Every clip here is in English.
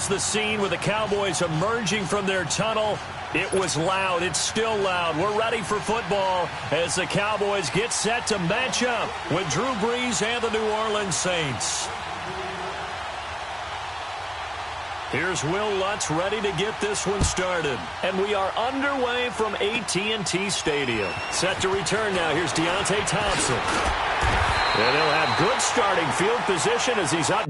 sets the scene with the Cowboys emerging from their tunnel. It was loud. It's still loud. We're ready for football as the Cowboys get set to match up with Drew Brees and the New Orleans Saints. Here's Will Lutz ready to get this one started. And we are underway from AT&T Stadium. Set to return now. Here's Deontay Thompson. And he'll have good starting field position as he's up.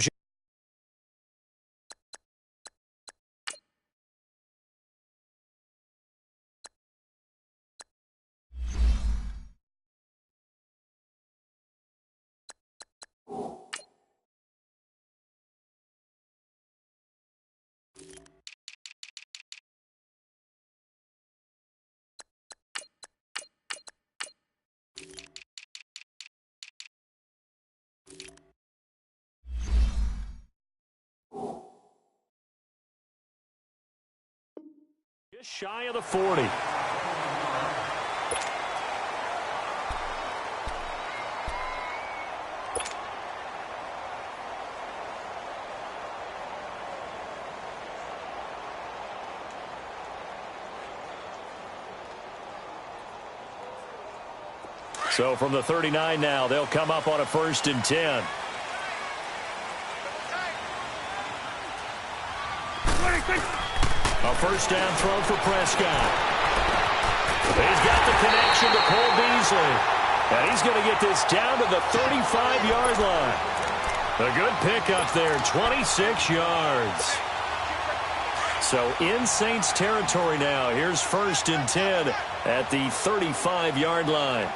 Just shy of the 40. So from the 39 now, they'll come up on a 1st and 10. A first down throw for Prescott. He's got the connection to Cole Beasley. And he's going to get this down to the 35-yard line. A good pickup there, 26 yards. So in Saints territory now. Here's 1st and 10 at the 35-yard line.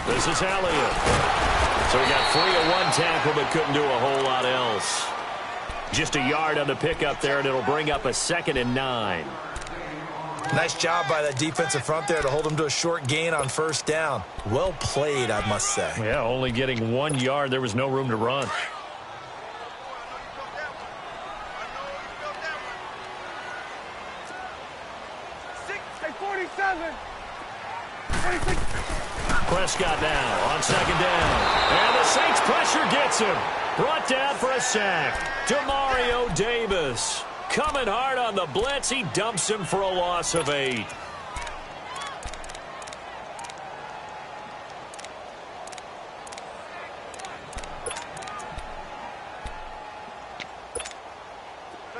This is Elliott. So he got 3 on one tackle but couldn't do a whole lot else. Just a yard on the pickup there, and it'll bring up a 2nd and 9. Nice job by that defensive front there to hold him to a short gain on 1st down. Well played, I must say. Yeah, only getting 1 yard. There was no room to run. Prescott now on 2nd down. And the Saints pressure gets him. Brought down for a sack. Demario Davis coming hard on the blitz. He dumps him for a loss of 8.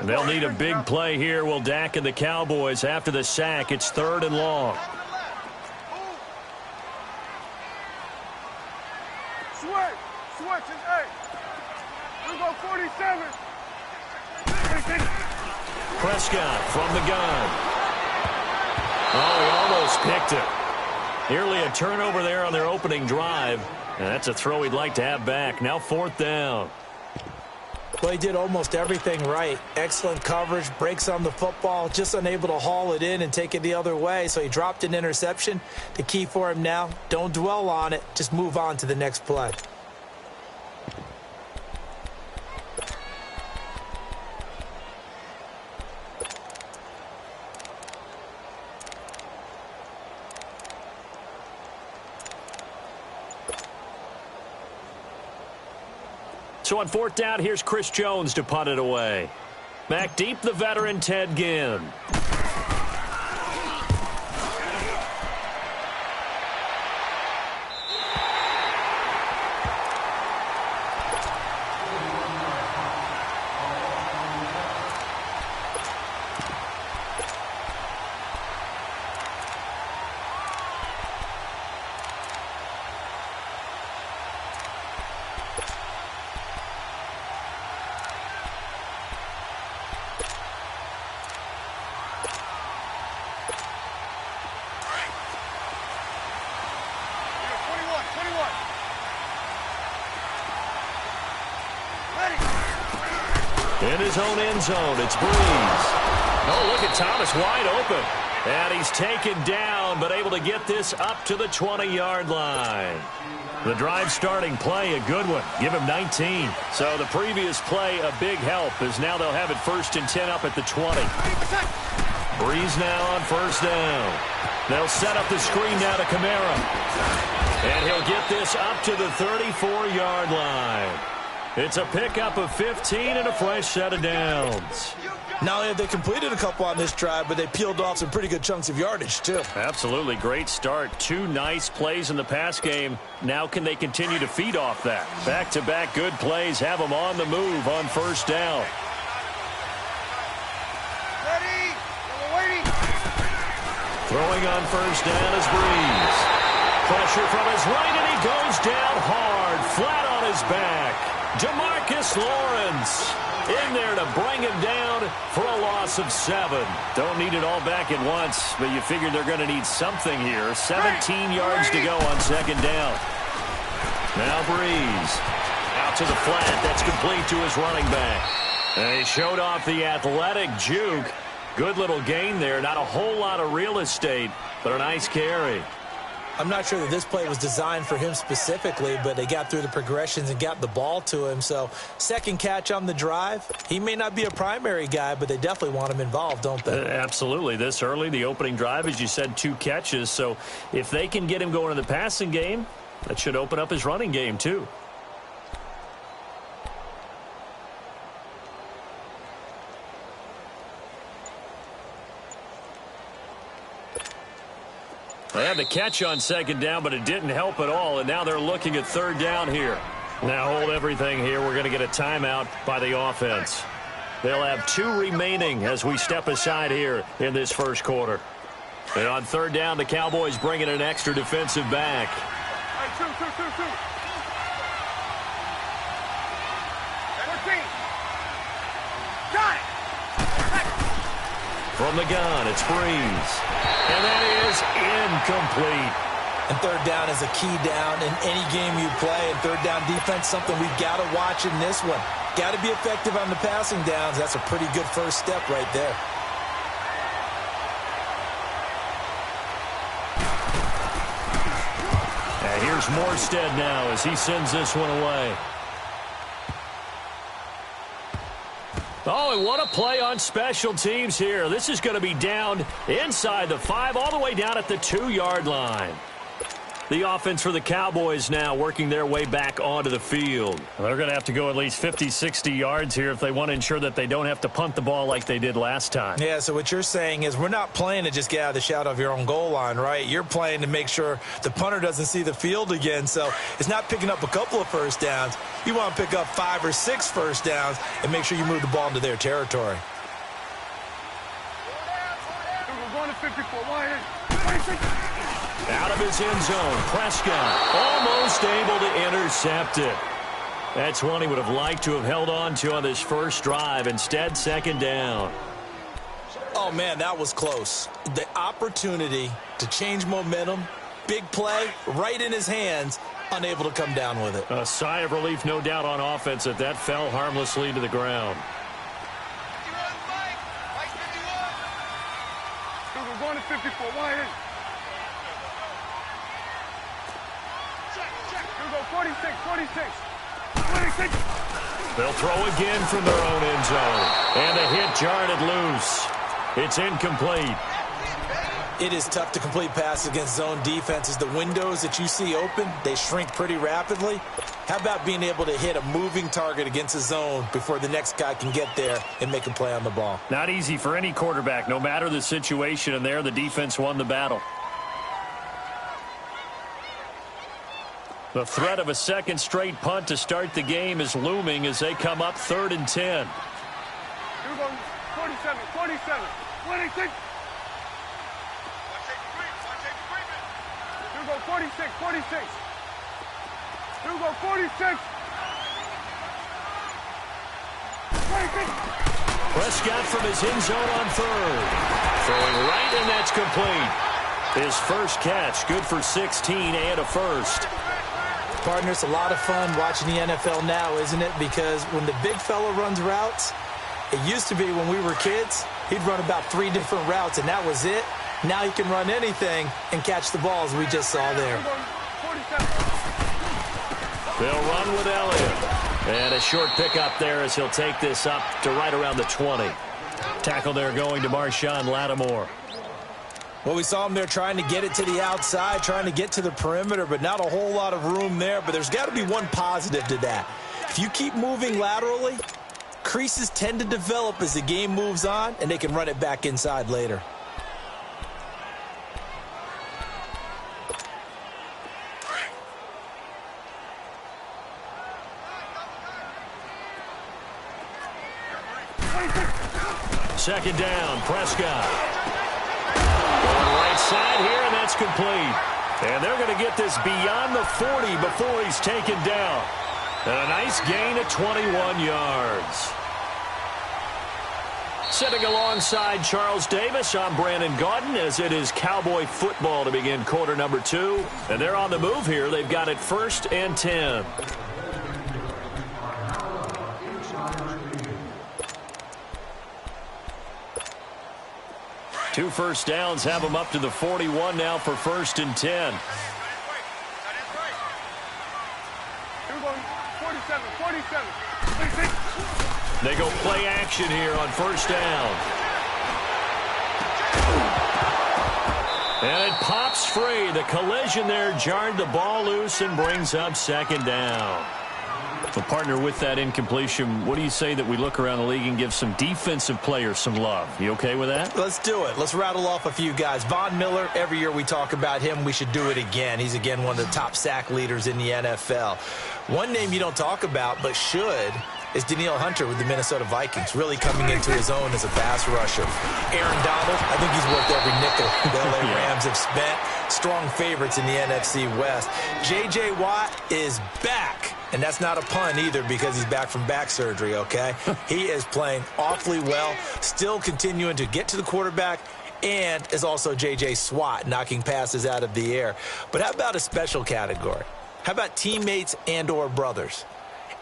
They'll need a big play here. Will Dak and the Cowboys after the sack. It's 3rd and long. Switch is 8. We go 47. Prescott from the gun. Oh, he almost picked it. Nearly a turnover there on their opening drive. And that's a throw he'd like to have back. Now 4th down. Well, he did almost everything right. Excellent coverage, breaks on the football, just unable to haul it in and take it the other way. So he dropped an interception. The key for him now, don't dwell on it. Just move on to the next play. So on 4th down, here's Chris Jones to punt it away. Back deep, the veteran Ted Ginn. In his own end zone, it's Brees. Oh, look at Thomas wide open. And he's taken down, but able to get this up to the 20-yard line. The drive starting play, a good one. Give him 19. So the previous play, a big help, as now they'll have it 1st and 10 up at the 20. Breeze now on first down. They'll set up the screen now to Kamara. And he'll get this up to the 34-yard line. It's a pickup of 15 and a fresh set of downs. Not only have they completed a couple on this drive, but they peeled off some pretty good chunks of yardage, too. Absolutely. Great start. 2 nice plays in the pass game. Now can they continue to feed off that? Back-to-back good plays have them on the move on first down. Ready? We're waiting. Throwing on first down is Breeze. Pressure from his right, and he goes down hard, flat on his back. Demarcus Lawrence in there to bring him down for a loss of 7. Don't need it all back at once, but you figure they're going to need something here. 17 yards to go on second down. Now Breeze out to the flat. That's complete to his running back. And he showed off the athletic juke. Good little gain there. Not a whole lot of real estate, but a nice carry. I'm not sure that this play was designed for him specifically, but they got through the progressions and got the ball to him. So second catch on the drive. He may not be a primary guy, but they definitely want him involved, don't they? Absolutely. This early, the opening drive, as you said, 2 catches. So if they can get him going in the passing game, that should open up his running game too. They had the catch on second down, but it didn't help at all, and now they're looking at third down here. Now hold everything here. We're going to get a timeout by the offense. They'll have 2 remaining as we step aside here in this first quarter. And on third down, the Cowboys bring in an extra defensive back. Hey, two. 14. Got it. From the gun, it's Breeze. And that is incomplete. And third down is a key down in any game you play. And third down defense, something we've got to watch in this one. Got to be effective on the passing downs. That's a pretty good first step right there. And here's Morstead now as he sends this one away. Oh, and what a play on special teams here. This is going to be down inside the 5, all the way down at the 2-yard line. The offense for the Cowboys now working their way back onto the field. They're going to have to go at least 50, 60 yards here if they want to ensure that they don't have to punt the ball like they did last time. Yeah, so what you're saying is we're not playing to just get out of the shadow of your own goal line, right? You're playing to make sure the punter doesn't see the field again. So it's not picking up a couple of first downs. You want to pick up 5 or 6 first downs and make sure you move the ball into their territory. We're going to 54. Why? 26. Out of his end zone, Prescott almost able to intercept it. That's one he would have liked to have held on to on this first drive. Instead, second down. Oh, man, that was close. The opportunity to change momentum, big play, right in his hands, unable to come down with it. A sigh of relief, no doubt, on offense that that fell harmlessly to the ground. We're going to 54. Why? 46. 26. They'll throw again from their own end zone. And a hit jarred it loose. It's incomplete. It is tough to complete passes against zone defenses. The windows that you see open, they shrink pretty rapidly. How about being able to hit a moving target against a zone before the next guy can get there and make a play on the ball? Not easy for any quarterback, no matter the situation. And there, the defense won the battle. The threat of a second straight punt to start the game is looming as they come up 3rd and 10. Here we go. 47. 26. Here we go. 46. Here we go. 46. 26. Prescott from his end zone on 3rd. Throwing right, and that's complete. His first catch, good for 16 and a first. Partner, it's a lot of fun watching the NFL now, isn't it? Because when the big fella runs routes, it used to be when we were kids, he'd run about 3 different routes, and that was it. Now he can run anything and catch the balls we just saw there. They'll run with Elliott. And a short pickup there as he'll take this up to right around the 20. Tackle there going to Marshawn Lattimore. Well, we saw him there trying to get it to the outside, trying to get to the perimeter, but not a whole lot of room there. But there's got to be one positive to that. If you keep moving laterally, creases tend to develop as the game moves on, and they can run it back inside later. Second down, Prescott. Going right side here, and that's complete. And they're going to get this beyond the 40 before he's taken down. And a nice gain of 21 yards. Sitting alongside Charles Davis, I'm Brandon Gaudin, as it is Cowboy football to begin quarter number 2. And they're on the move here. They've got it 1st and 10. Two first downs have them up to the 41 now for 1st and 10. 47. They go play action here on 1st down. And it pops free. The collision there jarred the ball loose and brings up 2nd down. So, partner, with that incompletion, what do you say that we look around the league and give some defensive players some love? You okay with that? Let's do it. Let's rattle off a few guys. Von Miller, every year we talk about him, we should do it again. He's, again, one of the top sack leaders in the NFL. One name you don't talk about but should is Danielle Hunter with the Minnesota Vikings, really coming into his own as a pass rusher. Aaron Donald, I think he's worth every nickel the LA Rams have spent. Strong favorites in the NFC West. J.J. Watt is back. And that's not a pun either, because he's back from back surgery, okay? He is playing awfully well, still continuing to get to the quarterback, and is also J.J. Swat, knocking passes out of the air. But how about a special category? How about teammates and or brothers?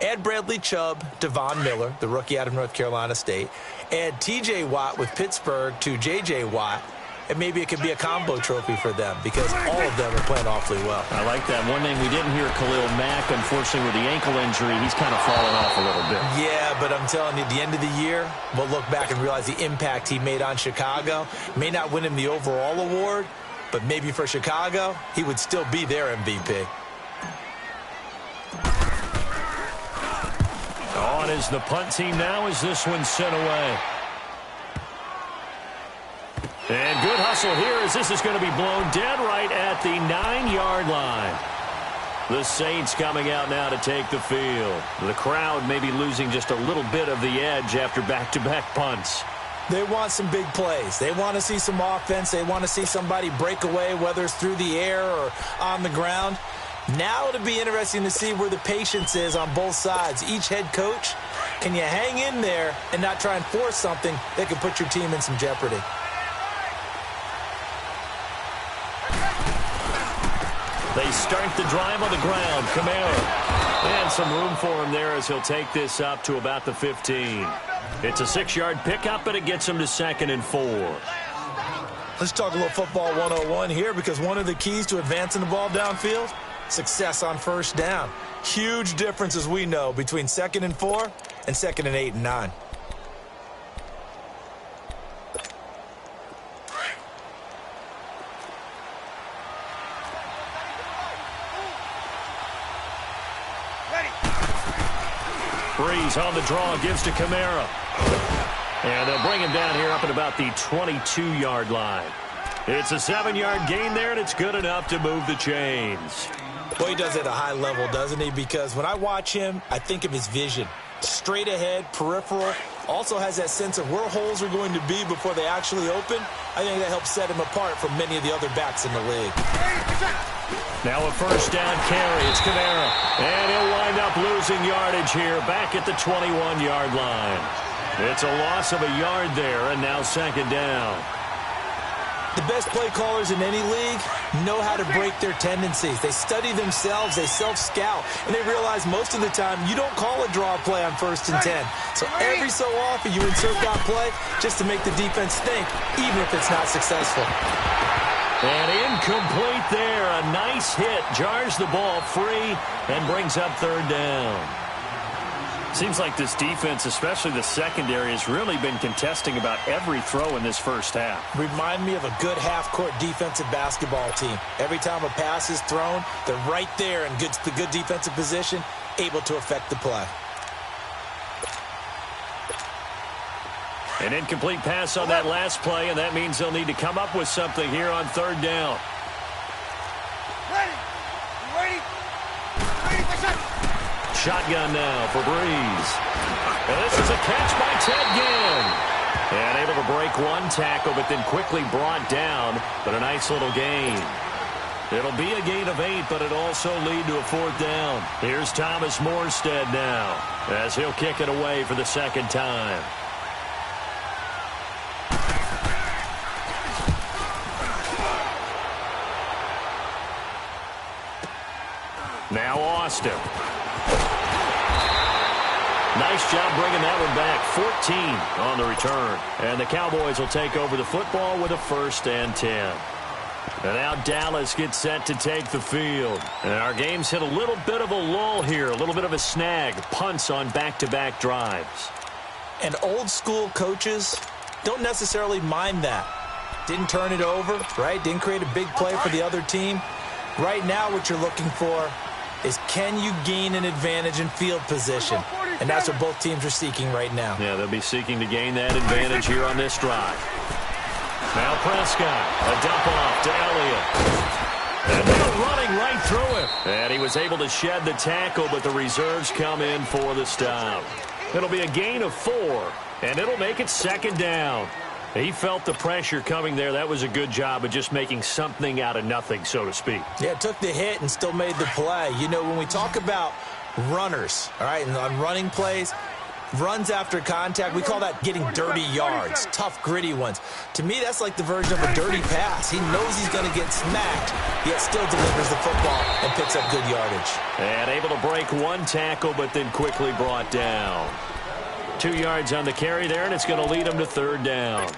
Add Bradley Chubb to Von Miller, the rookie out of North Carolina State. Add T.J. Watt with Pittsburgh to J.J. Watt. And maybe it could be a combo trophy for them, because all of them are playing awfully well. I like that. One name we didn't hear, Khalil Mack, unfortunately, with the ankle injury. He's kind of fallen off a little bit. Yeah, but I'm telling you, at the end of the year, we'll look back and realize the impact he made on Chicago. May not win him the overall award, but maybe for Chicago, he would still be their MVP. On is the punt team now as this one's sent away. And good hustle here as this is going to be blown dead right at the 9-yard line. The Saints coming out now to take the field. The crowd may be losing just a little bit of the edge after back-to-back punts. They want some big plays. They want to see some offense. They want to see somebody break away, whether it's through the air or on the ground. Now it'll be interesting to see where the patience is on both sides. Each head coach, can you hang in there and not try and force something that could put your team in some jeopardy? They start the drive on the ground. Kamara. And some room for him there as he'll take this up to about the 15. It's a 6-yard pickup, but it gets him to 2nd and 4. Let's talk a little football 101 here, because one of the keys to advancing the ball downfield, success on 1st down. Huge difference, as we know, between 2nd and 4 and 2nd and 8 and 9. Breeze on the draw, gives to Kamara. And they'll bring him down here up at about the 22-yard line. It's a 7-yard gain there, and it's good enough to move the chains. Boy, he does it at a high level, doesn't he? Because when I watch him, I think of his vision. Straight ahead, peripheral. Also has that sense of where holes are going to be before they actually open. I think that helps set him apart from many of the other backs in the league. Now a 1st down carry. It's Kamara. And he'll wind up losing yardage here back at the 21-yard line. It's a loss of a yard there, and now 2nd down. The best play callers in any league know how to break their tendencies. They study themselves, they self-scout, and they realize most of the time you don't call a draw play on 1st and 10. So every so often you insert that play just to make the defense think, even if it's not successful. And incomplete there. A nice hit. Jars the ball free and brings up 3rd down. Seems like this defense, especially the secondary, has really been contesting about every throw in this first half. Remind me of a good half-court defensive basketball team. Every time a pass is thrown, they're right there in the good defensive position, able to affect the play. An incomplete pass on that last play, and that means they'll need to come up with something here on third down. Ready? Shotgun now for Breeze. And this is a catch by Ted Ginn. And able to break one tackle, but then quickly brought down. But a nice little gain. It'll be a gain of 8, but it'll also lead to a fourth down. Here's Thomas Morstead now, as he'll kick it away for the second time. Now Austin. Nice job bringing that one back. 14 on the return. And the Cowboys will take over the football with a 1st and 10. And now Dallas gets set to take the field. And our game's hit a little bit of a lull here, a little bit of a snag. Punts on back-to-back drives. And old-school coaches don't necessarily mind that. Didn't turn it over, right? Didn't create a big play for the other team. Right now what you're looking for is, can you gain an advantage in field position? And that's what both teams are seeking right now. Yeah, they'll be seeking to gain that advantage here on this drive. Now Prescott, a dump off to Elliott. And they're running right through him. And he was able to shed the tackle, but the reserves come in for the stop. It'll be a gain of 4, and it'll make it 2nd down. He felt the pressure coming there. That was a good job of just making something out of nothing, so to speak. Yeah, took the hit and still made the play. You know, when we talk about runners, all right, and on running plays, runs after contact, we call that getting dirty yards, tough, gritty ones. To me, that's like the version of a dirty pass. He knows he's going to get smacked, yet still delivers the football and picks up good yardage. And able to break one tackle, but then quickly brought down. 2 yards on the carry there, and it's going to lead them to 3rd down.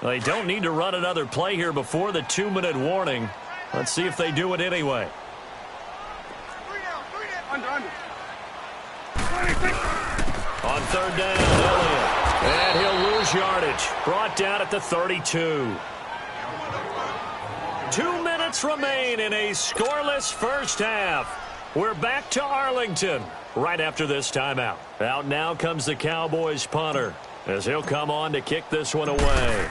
They don't need to run another play here before the 2-minute warning. Let's see if they do it anyway. Under. On 3rd down, Elliott. And he'll lose yardage. Brought down at the 32. 2 minutes remain in a scoreless first half. We're back to Arlington right after this timeout. Out now comes the Cowboys punter, as he'll come on to kick this one away.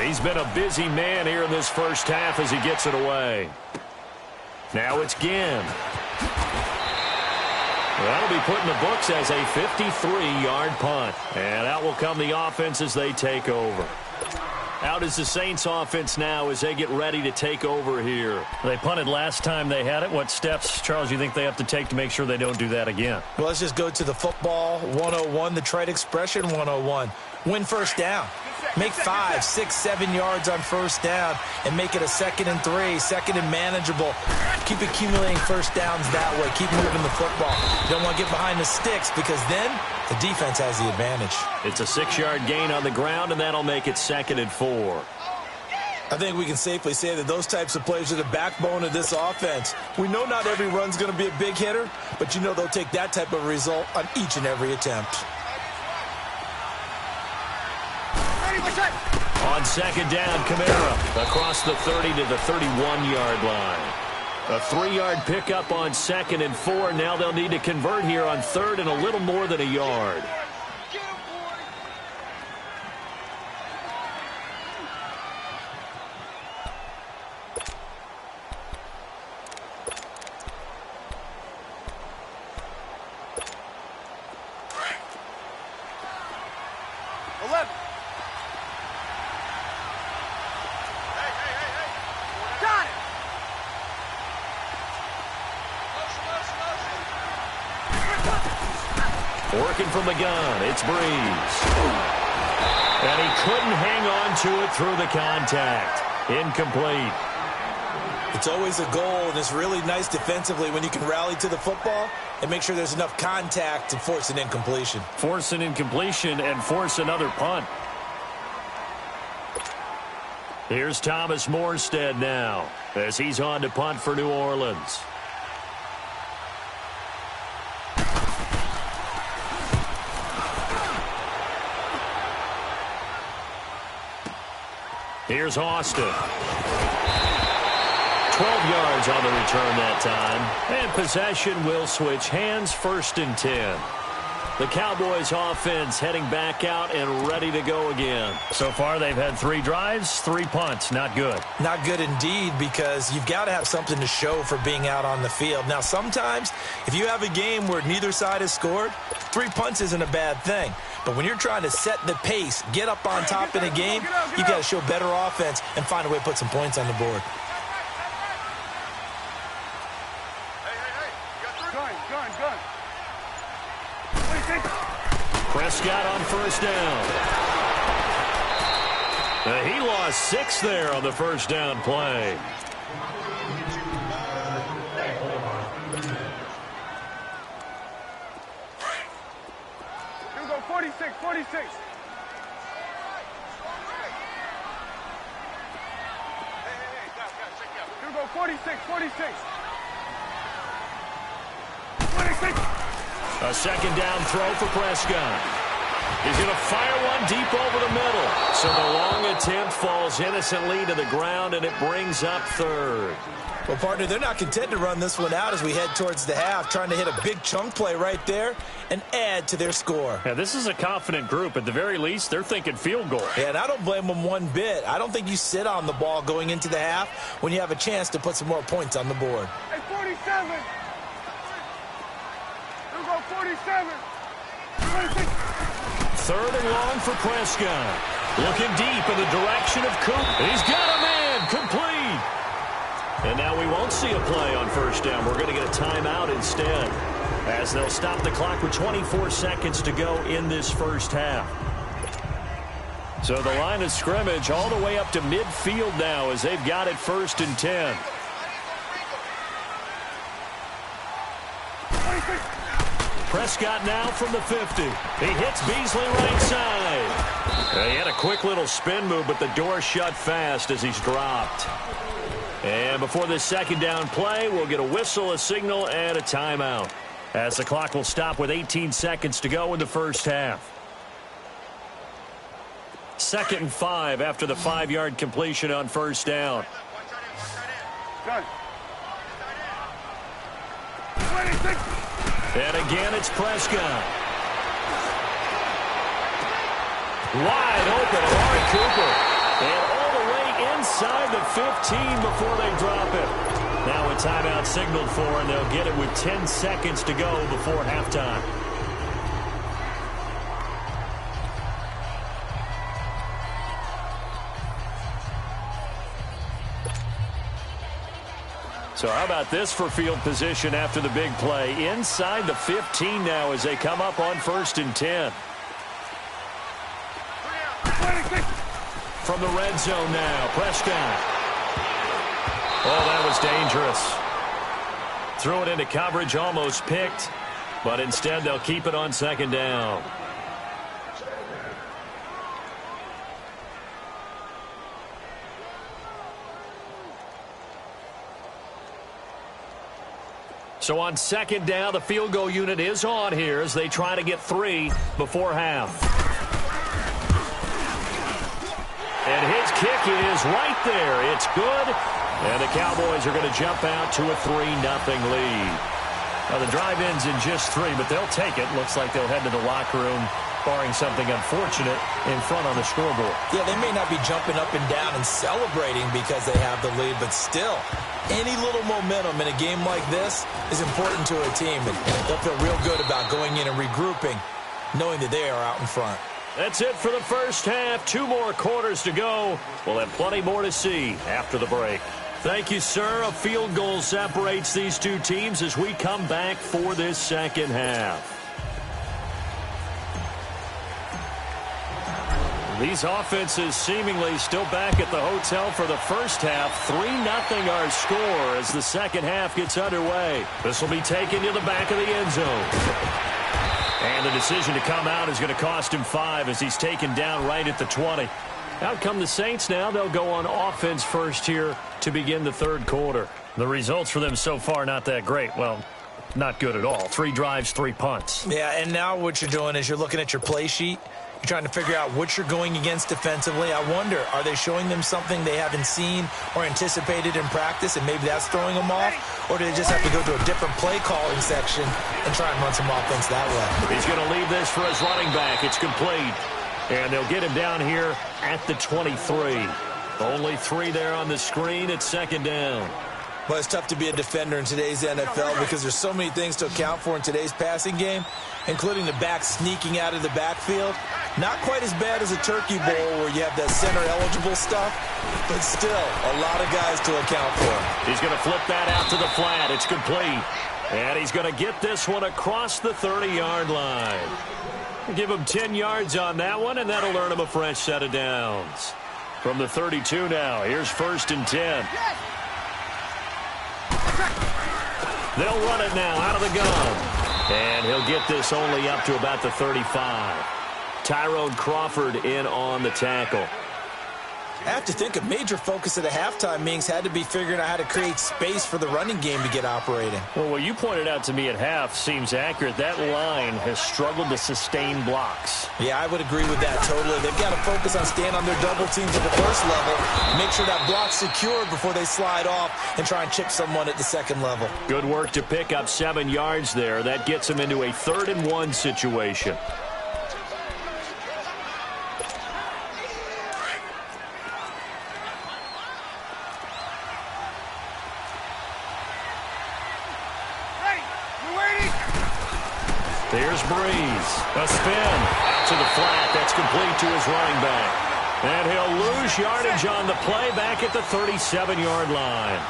He's been a busy man here in this first half as he gets it away. Now it's Ginn. That'll be put in the books as a 53-yard punt. And out will come the offense as they take over. Out is the Saints offense now as they get ready to take over here. They punted last time they had it. What steps, Charles, you think they have to take to make sure they don't do that again? Well, let's just go to the football 101, the trade expression 101. Win first down. Make 5, 6, 7 yards on first down and make it a 2nd and 3, 2nd and manageable. Keep accumulating first downs that way. Keep moving the football. You don't want to get behind the sticks because then the defense has the advantage. It's a 6-yard gain on the ground, and that'll make it 2nd and 4. I think we can safely say that those types of plays are the backbone of this offense. We know not every run's going to be a big hitter, but you know they'll take that type of result on each and every attempt. On 2nd down, Kamara across the 30 to the 31-yard line. A 3-yard pickup on 2nd and 4. Now they'll need to convert here on 3rd and a little more than a yard. Working from the gun, it's Breeze. And he couldn't hang on to it through the contact. Incomplete. It's always a goal, and it's really nice defensively when you can rally to the football and make sure there's enough contact to force an incompletion. Force an incompletion and force another punt. Here's Thomas Morstead now as he's on to punt for New Orleans. Here's Austin. 12 yards on the return that time. And possession will switch hands, 1st and 10. The Cowboys offense heading back out and ready to go again. So far they've had 3 drives, 3 punts. Not good. Not good indeed, because you've got to have something to show for being out on the field. Now sometimes if you have a game where neither side has scored, 3 punts isn't a bad thing. But when you're trying to set the pace, get up on top in a game, you got to show better offense and find a way to put some points on the board. Prescott on 1st down. He lost 6 there on the 1st down play. Here we go, 46, 46. Here we go, 46, 46. 46. A 2nd down throw for Prescott. He's going to fire one deep over the middle. So the long attempt falls innocently to the ground, and it brings up 3rd. Well, partner, they're not content to run this one out as we head towards the half, trying to hit a big chunk play right there and add to their score. Yeah, this is a confident group. At the very least, they're thinking field goal. Yeah, and I don't blame them one bit. I don't think you sit on the ball going into the half when you have a chance to put some more points on the board. Hey, 47. Here we go, 47. 26. 3rd and long for Prescott. Looking deep in the direction of Coop. He's got a man complete. And now we won't see a play on 1st down. We're going to get a timeout instead, as they'll stop the clock with 24 seconds to go in this 1st half. So the line of scrimmage all the way up to midfield now as they've got it 1st and 10. Prescott now from the 50. He hits Beasley right side. He had a quick little spin move, but the door shut fast as he's dropped. And before this 2nd down play, we'll get a whistle, a signal, and a timeout, as the clock will stop with 18 seconds to go in the 1st half. 2nd and 5 after the 5-yard completion on 1st down. Done. 26. And again, it's Prescott. Wide open, Amari Cooper. And all the way inside the 15 before they drop it. Now a timeout signaled for, and they'll get it with 10 seconds to go before halftime. So how about this for field position after the big play? Inside the 15 now as they come up on 1st and 10. From the red zone now, Prescott. Oh, that was dangerous. Threw it into coverage, almost picked, but instead they'll keep it on 2nd down. So on 2nd down, the field goal unit is on here as they try to get 3 before half. And his kick is right there. It's good. And the Cowboys are going to jump out to a 3-0 lead. Now the drive ends in just 3, but they'll take it. Looks like they'll head to the locker room, barring something unfortunate, in front on the scoreboard. Yeah, they may not be jumping up and down and celebrating because they have the lead, but still, any little momentum in a game like this is important to a team, and they'll feel real good about going in and regrouping, knowing that they are out in front. That's it for the 1st half. 2 more quarters to go. We'll have plenty more to see after the break. Thank you, sir. A field goal separates these two teams as we come back for this 2nd half. These offenses seemingly still back at the hotel for the 1st half. 3-0 our score as the 2nd half gets underway. This will be taken to the back of the end zone. And the decision to come out is going to cost him 5 as he's taken down right at the 20. Out come the Saints now. They'll go on offense first here to begin the 3rd quarter. The results for them so far not that great. Well, not good at all. 3 drives, 3 punts. Yeah, and now what you're doing is you're looking at your play sheet. You're trying to figure out what you're going against defensively. I wonder, are they showing them something they haven't seen or anticipated in practice, and maybe that's throwing them off? Or do they just have to go to a different play calling section and try and run some offense that way? He's going to leave this for his running back. It's complete. And they'll get him down here at the 23. Only 3 there on the screen at second down. Well, it's tough to be a defender in today's NFL because there's so many things to account for in today's passing game, including the back sneaking out of the backfield. Not quite as bad as a turkey bowl where you have that center-eligible stuff, but still a lot of guys to account for. He's going to flip that out to the flat. It's complete. And he's going to get this one across the 30-yard line. Give him 10 yards on that one, and that'll earn him a fresh set of downs. From the 32 now, here's 1st and 10. They'll run it now out of the gun. And he'll get this only up to about the 35. Tyrone Crawford in on the tackle. I have to think a major focus of the halftime meetings had to be figuring out how to create space for the running game to get operating. Well, what you pointed out to me at half seems accurate. That line has struggled to sustain blocks. Yeah, I would agree with that totally. They've got to focus on staying on their double teams at the first level, make sure that block's secured before they slide off and try and chip someone at the second level. Good work to pick up 7 yards there. That gets them into a 3rd and 1 situation. Here's Breeze. A spin. Out to the flat. That's complete to his running back. And he'll lose yardage on the play back at the 37-yard line.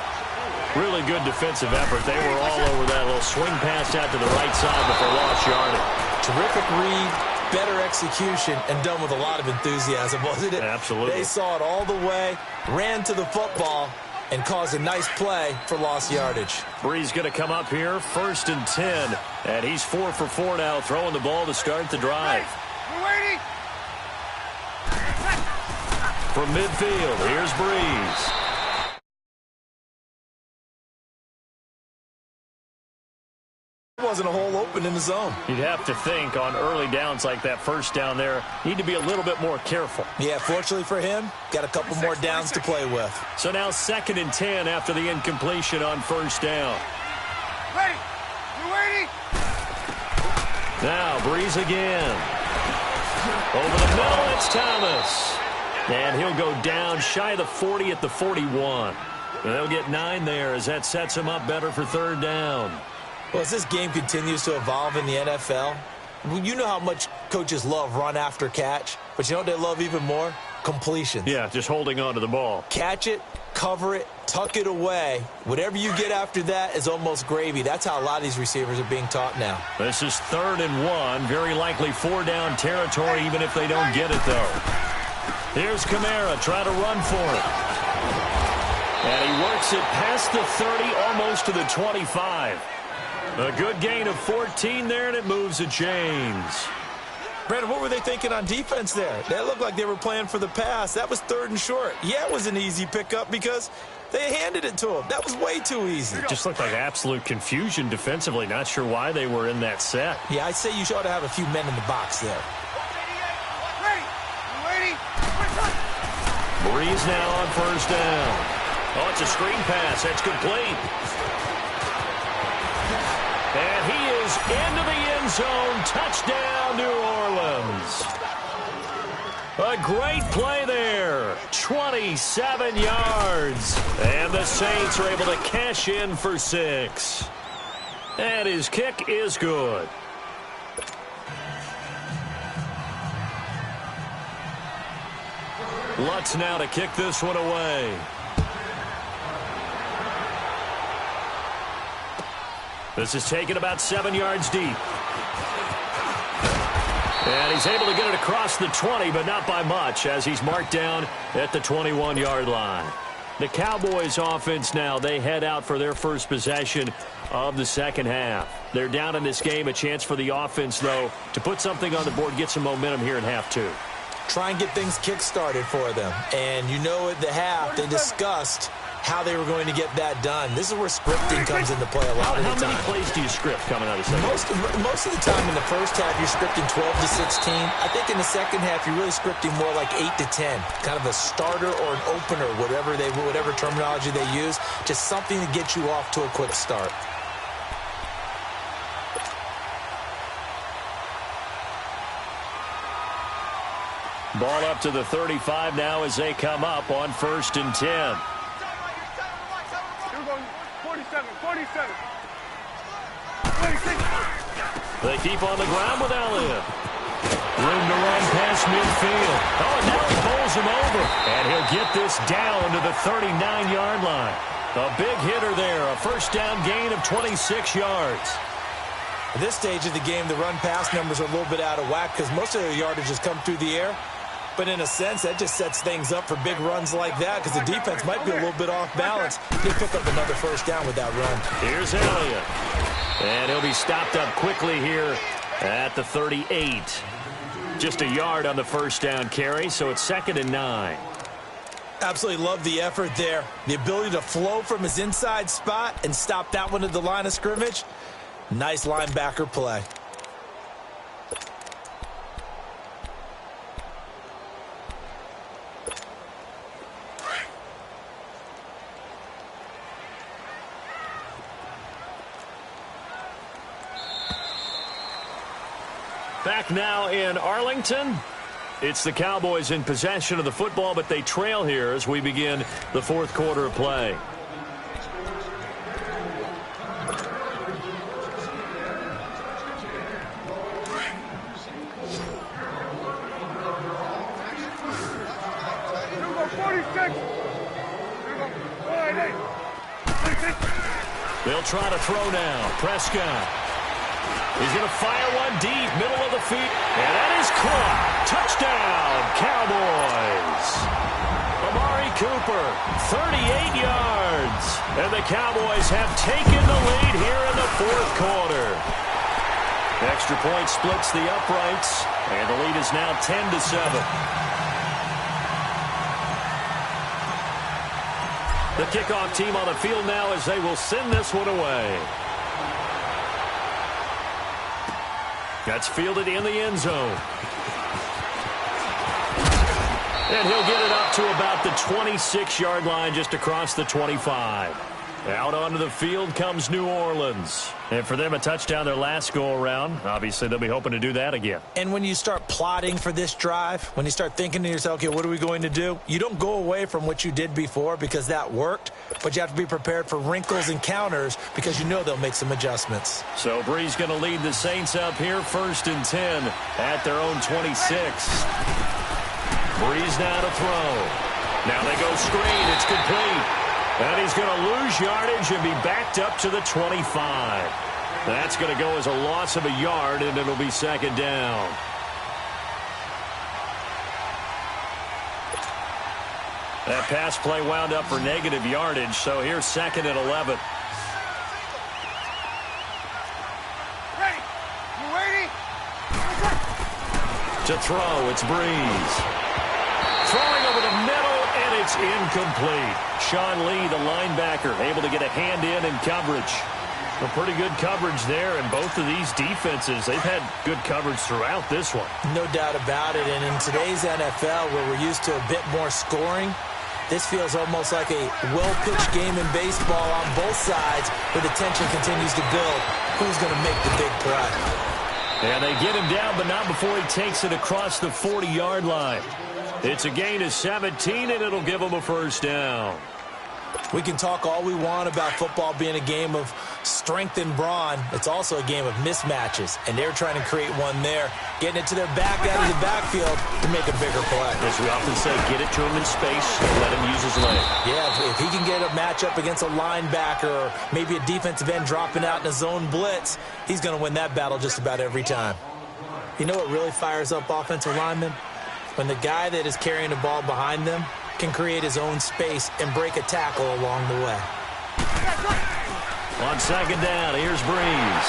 Really good defensive effort. They were all over that little swing pass out to the right side, but they lost yardage. Terrific read, better execution, and done with a lot of enthusiasm, wasn't it? Absolutely. They saw it all the way, ran to the football, and caused a nice play for lost yardage. Breeze going to come up here, 1st and 10. And he's 4 for 4 now, throwing the ball to start the drive. We're waiting. From midfield, here's Breeze. There wasn't a hole open in the zone. You'd have to think on early downs like that first down there, need to be a little bit more careful. Yeah, fortunately for him, got a couple more downs to play with. So now 2nd and 10 after the incompletion on 1st down. Ready. We're waiting. Now Breeze again. Over the middle, it's Thomas. And he'll go down shy of the 40 at the 41. They'll get 9 there as that sets him up better for 3rd down. Well, as this game continues to evolve in the NFL, you know how much coaches love run after catch, but you know what they love even more? Completions. Yeah, just holding on to the ball. Catch it, cover it, tuck it away. Whatever you get after that is almost gravy. That's how a lot of these receivers are being taught now. This is 3rd and 1. Very likely 4-down territory, even if they don't get it, though. Here's Kamara trying to run for it. And he works it past the 30, almost to the 25. A good gain of 14 there, and it moves the chains. Brandon, what were they thinking on defense there? That looked like they were playing for the pass. That was 3rd and short. Yeah, it was an easy pickup because they handed it to him. That was way too easy. It just looked like absolute confusion defensively. Not sure why they were in that set. Yeah, I'd say you ought to have a few men in the box there. Ready. We're waiting. Breeze now on 1st down. Oh, it's a screen pass. That's complete. And he is into the end zone. Touchdown, New Orleans. A great play there. 27 yards. And the Saints are able to cash in for 6. And his kick is good. Lutz now to kick this one away. This is taken about 7 yards deep. And he's able to get it across the 20, but not by much, as he's marked down at the 21-yard line. The Cowboys offense now, they head out for their first possession of the second half. They're down in this game. A chance for the offense, though, to put something on the board, get some momentum here in half 2. Try and get things kick-started for them. And you know at the half, they discussed how they were going to get that done. This is where scripting comes into play a lot of the time. How many plays do you script coming out of the second? Most of the time in the first half, you're scripting 12 to 16. I think in the second half, you're really scripting more like 8 to 10. Kind of a starter or an opener, whatever terminology they use. Just something to get you off to a quick start. Ball up to the 35 now as they come up on 1st and 10. Here we go. 47, 47. 26. They keep on the ground with Elliott. Room to run past midfield. Oh, and now he pulls him over. And he'll get this down to the 39-yard line. A big hitter there. A first down gain of 26 yards. At this stage of the game, the run-pass numbers are a little bit out of whack because most of their yardage has come through the air. But in a sense, that just sets things up for big runs like that because the defense might be a little bit off balance. He'll pick up another first down with that run. Here's Elliott. And he'll be stopped up quickly here at the 38. Just a yard on the first down carry, so it's 2nd and 9. Absolutely love the effort there. The ability to flow from his inside spot and stop that one at the line of scrimmage. Nice linebacker play. Back now in Arlington. It's the Cowboys in possession of the football, but they trail here as we begin the 4th quarter of play. Here we go. 46. Here we go. 48. 26. They'll try to throw now. Prescott. He's going to fire one deep, middle of the feet, and that is caught. Touchdown, Cowboys. Amari Cooper, 38 yards. And the Cowboys have taken the lead here in the 4th quarter. Extra point splits the uprights, and the lead is now 10-7. The kickoff team on the field now as they will send this one away. That's fielded in the end zone. And he'll get it up to about the 26-yard line, just across the 25. Out onto the field comes New Orleans. And for them, a touchdown their last go-around. Obviously, they'll be hoping to do that again. And when you start plotting for this drive, when you start thinking to yourself, okay, what are we going to do? You don't go away from what you did before because that worked, but you have to be prepared for wrinkles and counters because you know they'll make some adjustments. So Brees going to lead the Saints up here, 1st and 10 at their own 26. Brees now to throw. Now they go screen. It's complete. And he's going to lose yardage and be backed up to the 25. That's going to go as a loss of a yard, and it'll be 2nd down. That pass play wound up for negative yardage, so here's 2nd and 11. Ready? You ready? To throw, it's Brees. Throwing over the middle, and it's incomplete. Sean Lee, the linebacker, able to get a hand in coverage. A pretty good coverage there, and both of these defenses, they've had good coverage throughout this one. No doubt about it, and in today's NFL, where we're used to a bit more scoring, this feels almost like a well-pitched game in baseball on both sides, where the tension continues to build. Who's going to make the big play? And they get him down, but not before he takes it across the 40-yard line. It's a gain of 17, and it'll give him a first down. We can talk all we want about football being a game of strength and brawn. It's also a game of mismatches, and they're trying to create one there, getting it to their back out of the backfield to make a bigger play. As we often say, get it to him in space and let him use his leg. Yeah, if he can get a matchup against a linebacker or maybe a defensive end dropping out in a zone blitz, he's going to win that battle just about every time. You know what really fires up offensive linemen? When the guy that is carrying the ball behind them can create his own space and break a tackle along the way. On 2nd down, here's Brees.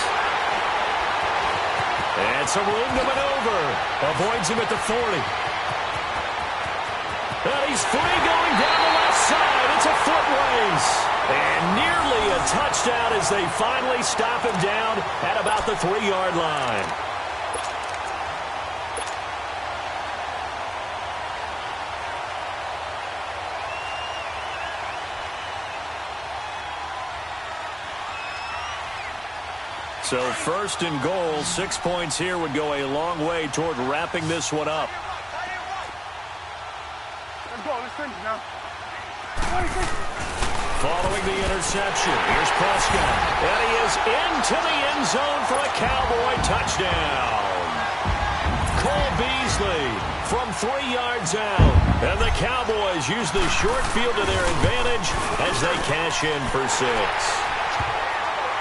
And some room to maneuver. Avoids him at the 40. And he's free going down the left side. It's a foot race. first down as they finally stop him down at about the 3-yard line. So first and goal, 6 points here would go a long way toward wrapping this one up. Let's go. Let's finish now. Following the interception, here's Prescott. And he is into the end zone for a Cowboy touchdown. Cole Beasley from 3 yards out. And the Cowboys use the short field to their advantage as they cash in for 6.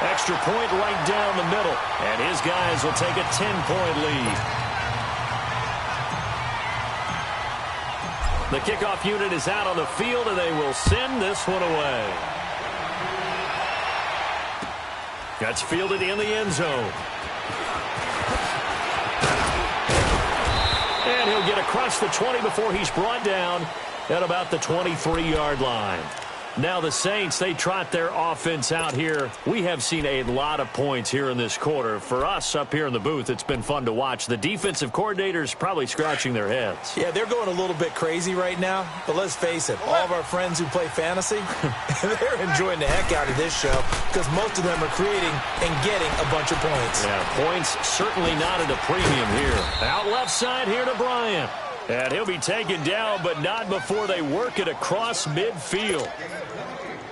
Extra point right down the middle. And his guys will take a 10-point lead. The kickoff unit is out on the field, and they will send this one away. That's fielded in the end zone. And he'll get across the 20 before he's brought down at about the 23-yard line. Now the Saints, they trot their offense out here. We have seen a lot of points here in this quarter. For us up here in the booth, it's been fun to watch. The defensive coordinators probably scratching their heads. Yeah, they're going a little bit crazy right now. But let's face it, all of our friends who play fantasy, they're enjoying the heck out of this show because most of them are creating and getting a bunch of points. Yeah, points certainly not at a premium here. Out left side here to Bryant. And he'll be taken down, but not before they work it across midfield.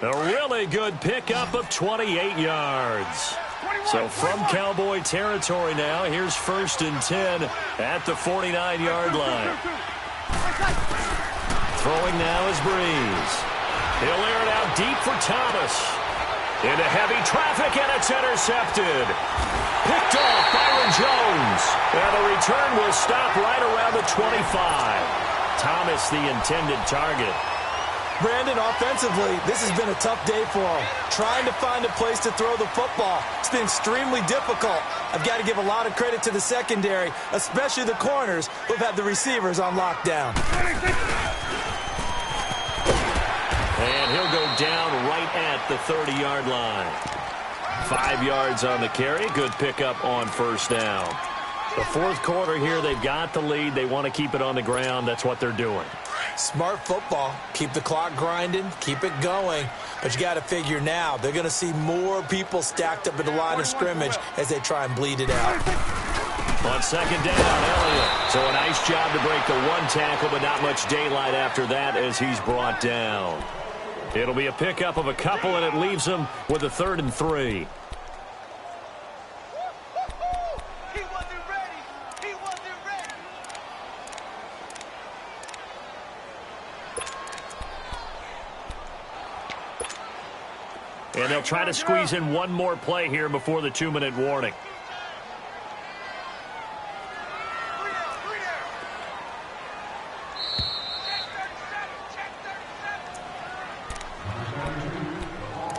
A really good pickup of 28 yards. So from Cowboy territory now, here's 1st and 10 at the 49-yard line. Throwing now is Breeze. He'll air it out deep for Thomas. Into heavy traffic, and it's intercepted. Picked off Byron Jones. And the return will stop right around the 25. Thomas, the intended target. Brandon, offensively, this has been a tough day for him. Trying to find a place to throw the football. It's been extremely difficult. I've got to give a lot of credit to the secondary, especially the corners who've had the receivers on lockdown. And he'll go down right at the 30-yard line. 5 yards on the carry. Good pickup on first down. The fourth quarter here, they've got the lead. They want to keep it on the ground. That's what they're doing. Smart football. Keep the clock grinding. Keep it going. But you got to figure now, they're going to see more people stacked up at the line of scrimmage as they try and bleed it out. On second down, Elliott. So a nice job to break the one tackle, but not much daylight after that as he's brought down. It'll be a pickup of a couple, and it leaves them with a 3rd and 3. And they'll try to squeeze in one more play here before the 2-minute warning.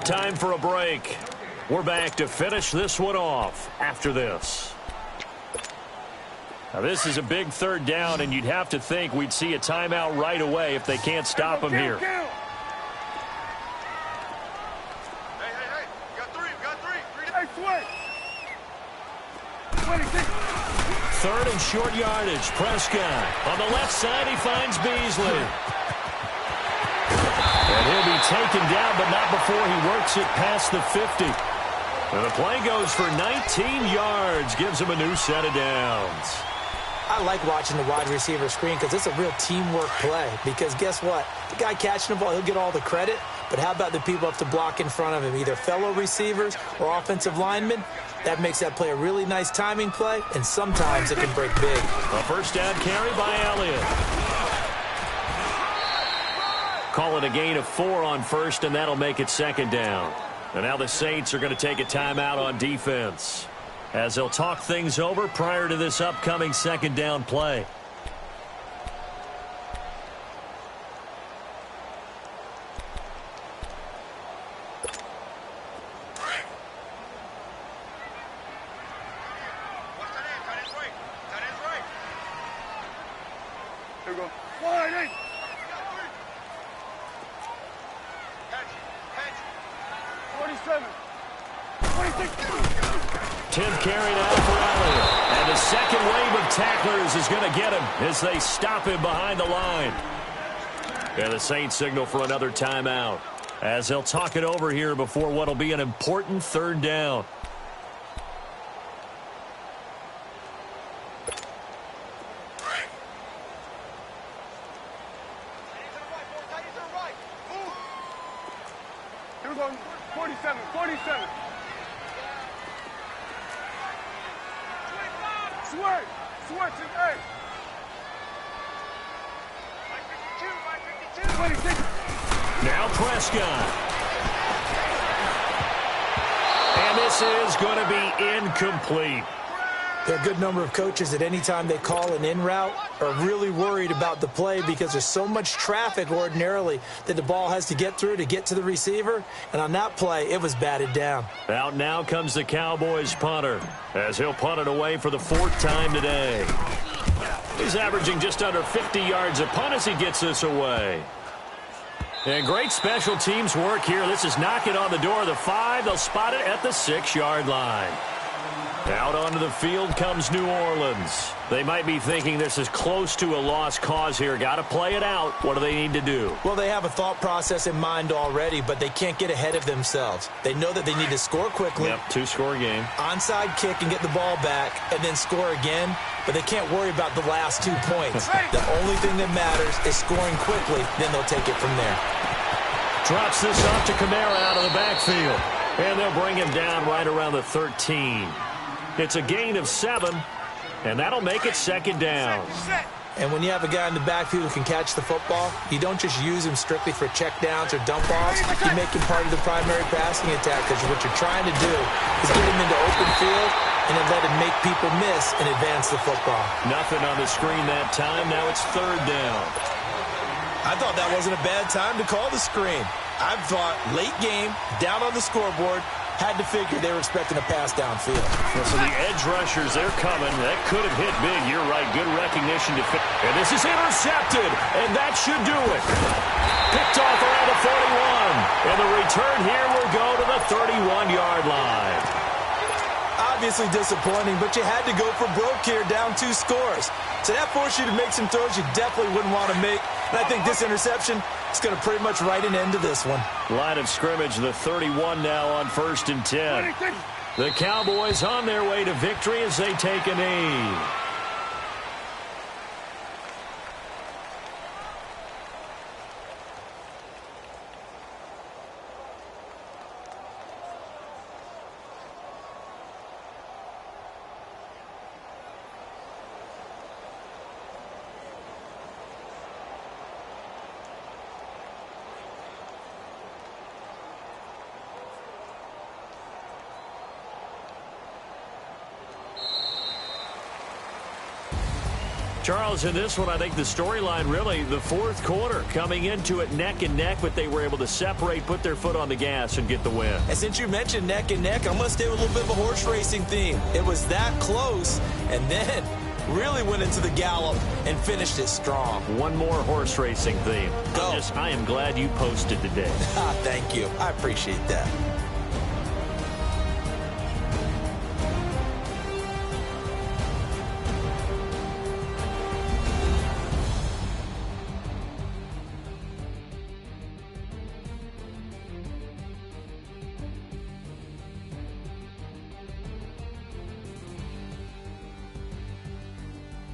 Time for a break. We're back to finish this one off after this. Now this is a big 3rd down, and you'd have to think we'd see a timeout right away if they can't stop them here. Third and short yardage. Prescott. On the left side, he finds Beasley. And he'll be taken down, but not before he works it past the 50. And the play goes for 19 yards. Gives him a new set of downs. I like watching the wide receiver screen because it's a real teamwork play. Because guess what? The guy catching the ball, he'll get all the credit. But how about the people up to block in front of him, either fellow receivers or offensive linemen? That makes that play a really nice timing play, and sometimes it can break big. A first down carry by Elliott. Call it a gain of 4 on first, and that'll make it 2nd down. And now the Saints are going to take a timeout on defense as they'll talk things over prior to this upcoming 2nd down play. Here we go. 1-8. 47. 10th carry now for Elliott. And the second wave of tacklers is going to get him as they stop him behind the line. And the Saints signal for another timeout as they'll talk it over here before what will be an important third down. Here we go. 47. 47. Switch. Switch is A. 52. 26. Now Prescott. And this is going to be incomplete. There are a good number of coaches that any time they call an in route are really worried about the play because there's so much traffic ordinarily that the ball has to get through to get to the receiver. And on that play, it was batted down. Out now comes the Cowboys punter as he'll punt it away for the 4th time today. He's averaging just under 50 yards a punt as he gets this away. And great special teams work here. This is knocking on the door of the 5. They'll spot it at the 6-yard line. Out onto the field comes New Orleans. They might be thinking this is close to a lost cause here. Got to play it out. What do they need to do? Well, they have a thought process in mind already, but they can't get ahead of themselves. They know that they need to score quickly. Yep, 2-score game. Onside kick and get the ball back and then score again, but they can't worry about the last 2 points. The only thing that matters is scoring quickly, then they'll take it from there. Drops this off to Kamara out of the backfield. And they'll bring him down right around the 13. It's a gain of 7, and that'll make it 2nd down. And when you have a guy in the backfield who can catch the football, you don't just use him strictly for checkdowns or dump-offs. You make him part of the primary passing attack because what you're trying to do is get him into open field and then let him make people miss and advance the football. Nothing on the screen that time. Now it's 3rd down. I thought that wasn't a bad time to call the screen. I thought late game, down on the scoreboard, had to figure they were expecting a pass downfield. Well, so the edge rushers, they're coming. That could have hit big. You're right. Good recognition to fit. And this is intercepted, and that should do it. Picked off around the 41. And the return here will go to the 31-yard line. Obviously disappointing, but you had to go for broke here, down 2 scores. So that forced you to make some throws you definitely wouldn't want to make. And I think this interception is going to pretty much write an end to this one. Line of scrimmage, the 31 now on 1st and 10. The Cowboys on their way to victory as they take a knee. Charles, in this one, I think the storyline really, the 4th quarter, coming into it neck and neck, but they were able to separate, put their foot on the gas, and get the win. And since you mentioned neck and neck, I'm going to stay with a little bit of a horse racing theme. It was that close, and then really went into the gallop and finished it strong. One more horse racing theme. Go. I am glad you posted today. Thank you. I appreciate that.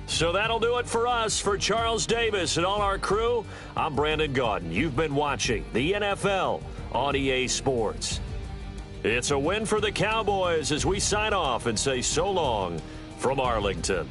So that'll do it for us. For Charles Davis and all our crew, I'm Brandon Gaudin. You've been watching the NFL on EA Sports. It's a win for the Cowboys as we sign off and say so long from Arlington.